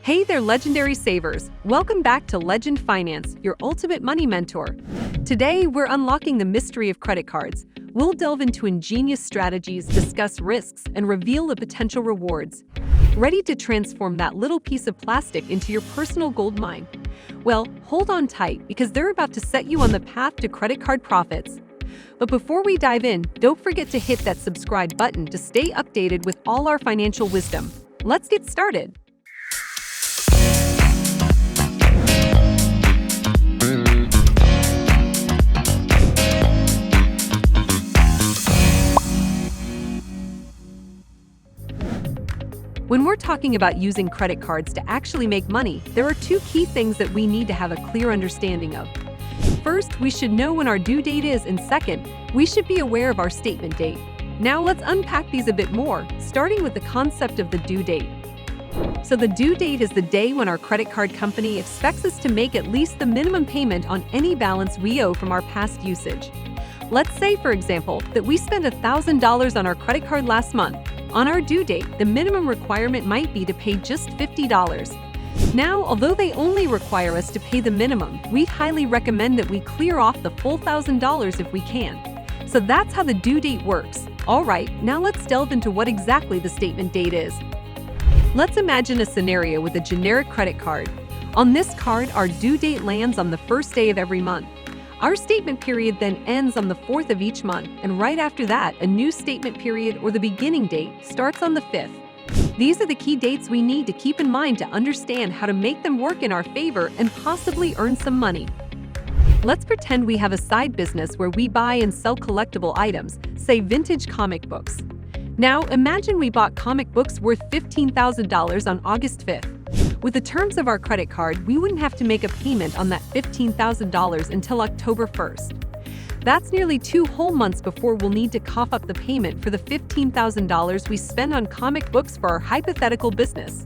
Hey there, legendary savers! Welcome back to Legend Finance, your ultimate money mentor. Today, we're unlocking the mystery of credit cards. We'll delve into ingenious strategies, discuss risks, and reveal the potential rewards. Ready to transform that little piece of plastic into your personal gold mine? Well, hold on tight because they're about to set you on the path to credit card profits. But before we dive in, don't forget to hit that subscribe button to stay updated with all our financial wisdom. Let's get started. When we're talking about using credit cards to actually make money, there are two key things that we need to have a clear understanding of. First, we should know when our due date is, and second, we should be aware of our statement date. Now let's unpack these a bit more, starting with the concept of the due date. So the due date is the day when our credit card company expects us to make at least the minimum payment on any balance we owe from our past usage. Let's say, for example, that we spent $1,000 on our credit card last month. On our due date, the minimum requirement might be to pay just $50. Now, although they only require us to pay the minimum, we highly recommend that we clear off the full $1,000 if we can. So that's how the due date works. All right, now let's delve into what exactly the statement date is. Let's imagine a scenario with a generic credit card. On this card, our due date lands on the first day of every month. Our statement period then ends on the 4th of each month, and right after that, a new statement period or the beginning date starts on the 5th. These are the key dates we need to keep in mind to understand how to make them work in our favor and possibly earn some money. Let's pretend we have a side business where we buy and sell collectible items, say vintage comic books. Now, imagine we bought comic books worth $15,000 on August 5th. With the terms of our credit card, we wouldn't have to make a payment on that $15,000 until October 1st. That's nearly 2 whole months before we'll need to cough up the payment for the $15,000 we spend on comic books for our hypothetical business.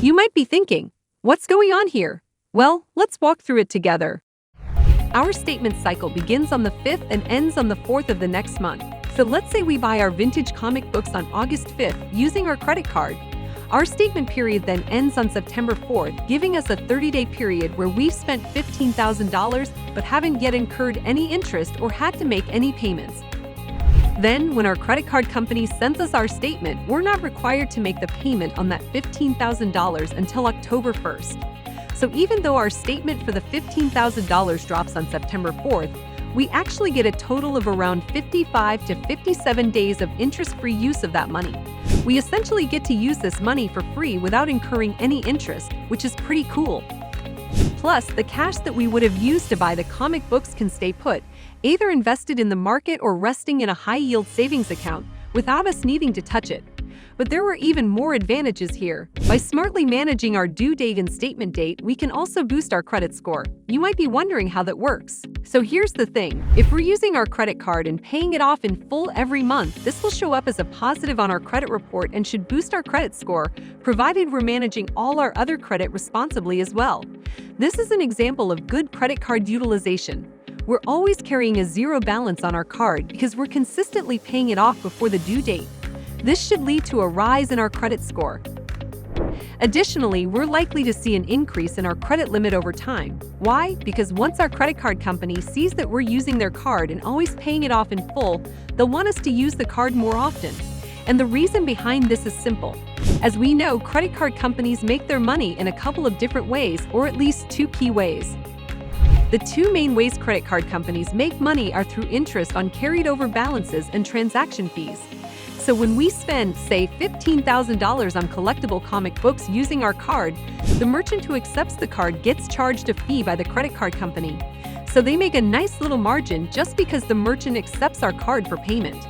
You might be thinking, what's going on here? Well, let's walk through it together. Our statement cycle begins on the 5th and ends on the 4th of the next month. So let's say we buy our vintage comic books on August 5th using our credit card. Our statement period then ends on September 4th, giving us a 30-day period where we've spent $15,000 but haven't yet incurred any interest or had to make any payments. Then, when our credit card company sends us our statement, we're not required to make the payment on that $15,000 until October 1st. So even though our statement for the $15,000 drops on September 4th, we actually get a total of around 55 to 57 days of interest-free use of that money. We essentially get to use this money for free without incurring any interest, which is pretty cool. Plus, the cash that we would have used to buy the comic books can stay put, either invested in the market or resting in a high-yield savings account, without us needing to touch it. But there were even more advantages here. By smartly managing our due date and statement date, we can also boost our credit score. You might be wondering how that works. So here's the thing. If we're using our credit card and paying it off in full every month, this will show up as a positive on our credit report and should boost our credit score, provided we're managing all our other credit responsibly as well. This is an example of good credit card utilization. We're always carrying a zero balance on our card because we're consistently paying it off before the due date. This should lead to a rise in our credit score. Additionally, we're likely to see an increase in our credit limit over time. Why? Because once our credit card company sees that we're using their card and always paying it off in full, they'll want us to use the card more often. And the reason behind this is simple. As we know, credit card companies make their money in a couple of different ways, or at least 2 key ways. The 2 main ways credit card companies make money are through interest on carried over balances and transaction fees. So when we spend, say, $15,000 on collectible comic books using our card, the merchant who accepts the card gets charged a fee by the credit card company. So they make a nice little margin just because the merchant accepts our card for payment.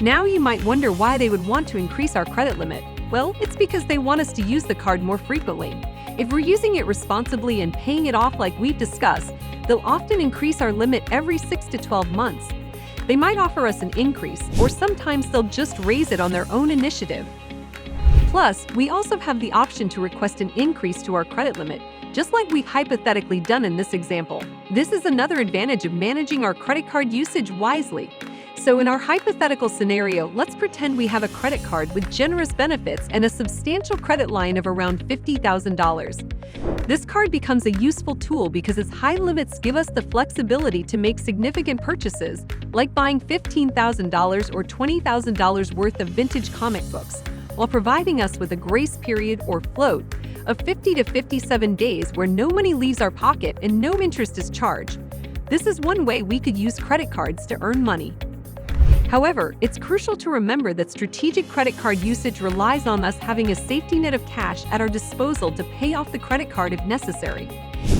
Now you might wonder why they would want to increase our credit limit. Well, it's because they want us to use the card more frequently. If we're using it responsibly and paying it off like we've discussed, they'll often increase our limit every 6 to 12 months. They might offer us an increase, or sometimes they'll just raise it on their own initiative. Plus, we also have the option to request an increase to our credit limit, just like we've hypothetically done in this example. This is another advantage of managing our credit card usage wisely. So in our hypothetical scenario, let's pretend we have a credit card with generous benefits and a substantial credit line of around $50,000. This card becomes a useful tool because its high limits give us the flexibility to make significant purchases, like buying $15,000 or $20,000 worth of vintage comic books, while providing us with a grace period or float of 50 to 57 days where no money leaves our pocket and no interest is charged. This is one way we could use credit cards to earn money. However, it's crucial to remember that strategic credit card usage relies on us having a safety net of cash at our disposal to pay off the credit card if necessary.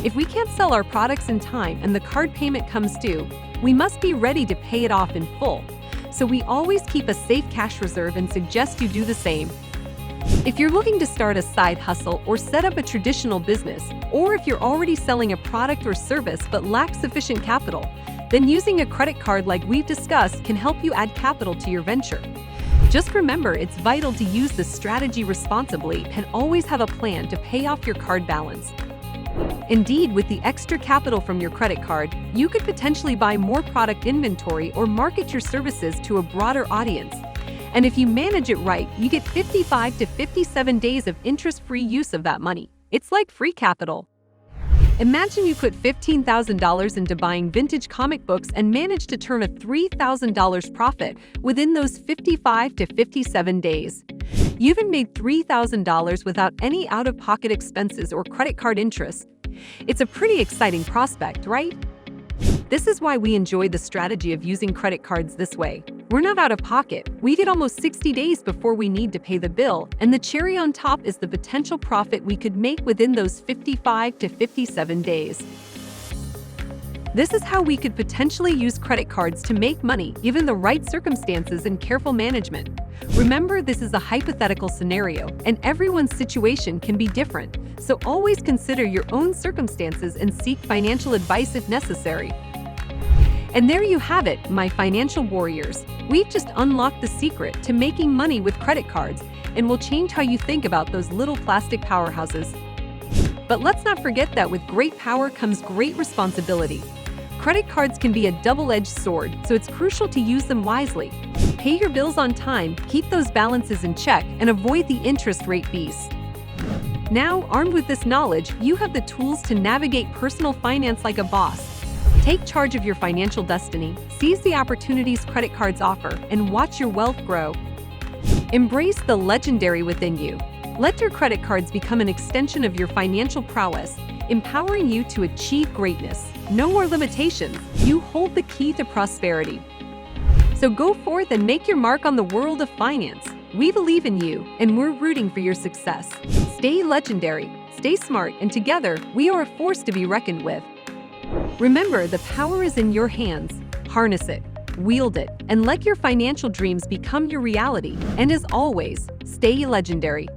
If we can't sell our products in time and the card payment comes due, we must be ready to pay it off in full. So we always keep a safe cash reserve and suggest you do the same. If you're looking to start a side hustle or set up a traditional business, or if you're already selling a product or service but lack sufficient capital, then using a credit card like we've discussed can help you add capital to your venture. Just remember, it's vital to use this strategy responsibly and always have a plan to pay off your card balance. Indeed, with the extra capital from your credit card, you could potentially buy more product inventory or market your services to a broader audience. And if you manage it right, you get 55 to 57 days of interest-free use of that money. It's like free capital. Imagine you put $15,000 into buying vintage comic books and manage to turn a $3,000 profit within those 55 to 57 days. You even made $3,000 without any out-of-pocket expenses or credit card interest. It's a pretty exciting prospect, right? This is why we enjoy the strategy of using credit cards this way. We're not out of pocket. We get almost 60 days before we need to pay the bill, and the cherry on top is the potential profit we could make within those 55 to 57 days. This is how we could potentially use credit cards to make money, given the right circumstances and careful management. Remember, this is a hypothetical scenario, and everyone's situation can be different, so always consider your own circumstances and seek financial advice if necessary. And there you have it, my financial warriors. We've just unlocked the secret to making money with credit cards, and will change how you think about those little plastic powerhouses. But let's not forget that with great power comes great responsibility. Credit cards can be a double-edged sword, so it's crucial to use them wisely. Pay your bills on time, keep those balances in check, and avoid the interest rate beast. Now, armed with this knowledge, you have the tools to navigate personal finance like a boss. Take charge of your financial destiny, seize the opportunities credit cards offer, and watch your wealth grow. Embrace the legendary within you. Let your credit cards become an extension of your financial prowess, empowering you to achieve greatness. No more limitations. You hold the key to prosperity. So go forth and make your mark on the world of finance. We believe in you, and we're rooting for your success. Stay legendary, stay smart, and together, we are a force to be reckoned with. Remember, the power is in your hands. Harness it, wield it, and let your financial dreams become your reality. And as always, stay legendary.